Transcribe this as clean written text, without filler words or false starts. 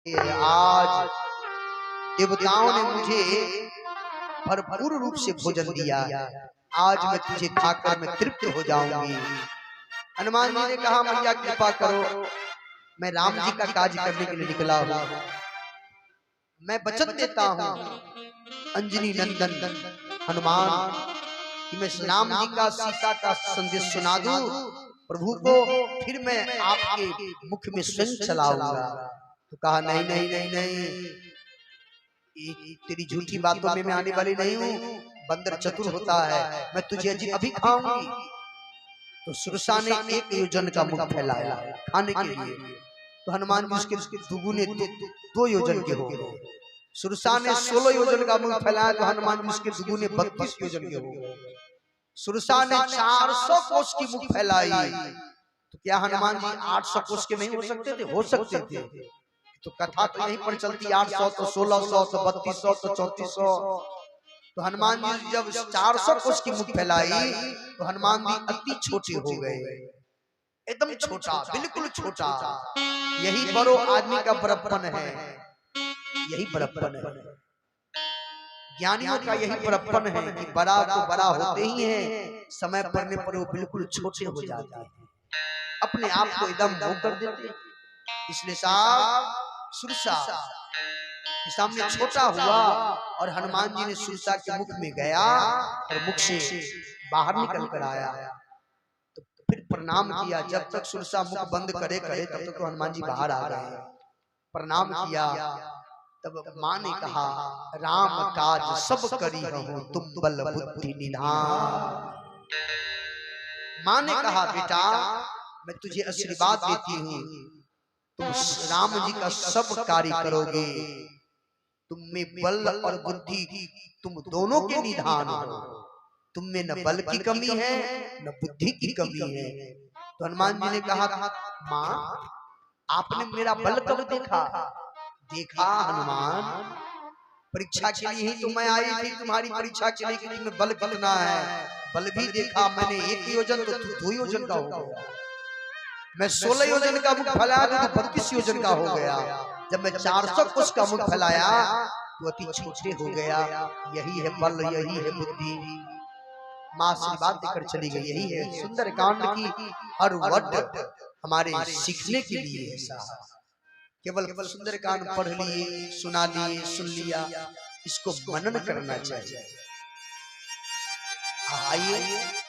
आज देवताओं ने मुझे भरपूर रूप से भोजन दिया। आज मैं तुझे खाकर मैं तृप्त हो जाऊंगी। हनुमान जी ने कहा, मैया कृपा करो, मैं राम जी का कार्य करने के लिए निकला हूँ। मैं वचन देता हूँ अंजनी नंदन हनुमान कि मैं राम जी का सीता का संदेश सुना दूं प्रभु को, फिर मैं आपके मुख में स्वयं चलाऊंगा। तो कहा, नहीं नहीं नहीं नहीं, तेरी झूठी बातों में मैं आने वाली नहीं हूँ। बंदर चतुर होता है, मैं तुझे अभी खाऊंगी। तो सुरसा ने एक योजन का मुख फैलाया खाने के लिए, तो हनुमान जी उसके दुगुने दो योजन के हो गए। सुरसा ने 16 योजन का मुख फैलाया, तो हनुमान जी उसके दुगुने 32 योजन के हो गए। सुरसा ने 400 कोस की मुख फैलाई, तो क्या हनुमान जी 800 कोस के नहीं हो सकते थे? हो सकते थे। तो कथा तो यहीं पर चलती, 800 तो 1600 तो 3200 तो 3400। तो हनुमान जी जब 400 कोस की मुख फैलाई तो हनुमान जी अति छोटे हो गए, एकदम छोटा, बिल्कुल छोटा। यही बड़ो आदमी का बड़प्पन है, यही बड़प्पन है। ज्ञानियों का यही बड़प्पन है कि बड़ा तो बड़ा होते ही हैं, समय पड़ने पर वो बिल्कुल छोटे हो जाते हैं, अपने आप को एकदम वो कर देते हैं। इसलिए साहब सुरसा के सामने छोटा हुआ और हनुमान जी ने सुरसा के मुख में गया और मुख से बाहर निकल कर आया। तो फिर प्रणाम किया। जब तक सुरसा मुख बंद करे करे तब तक तो हनुमान जी बाहर आ गए। प्रणाम किया। तब माँ ने कहा, राम काज सब करी हूँ, तुम बल बुद्धि निधान। माँ ने कहा, बेटा मैं तुझे आशीर्वाद देती हूँ, तुम राम जी का सब कार्य करोगे। तुम में बल और बुद्धि तुम दोनों के निधान हो। तुम में न बल की कमी है न बुद्धि की कमी है। तो हनुमान जी ने कहा, माँ आपने मेरा बल कब देखा? देखा हनुमान, परीक्षा के लिए ही तो मैं आई थी, तुम्हारी परीक्षा के लिए कि तुम्हें बल कितना है। बल भी देखा मैंने, 1 योजन तो 2 योजन का हो गया। मैं 16 योजन का मुख फैलाया तो 32 योजन का हो गया। जब मैं 400 कोस का मुख फैलाया तो अति छोटे हो गया। यही है बल, यही है बुद्धि। माँ आशीर्वाद देकर चली गई। यही है सुंदर कांड की हर वर्ड हमारे सीखने के लिए है साहब। केवल सुंदर कांड पढ़ लिए, सुना लिए, सुन लिया, इसको मनन करना चाहिए। आइए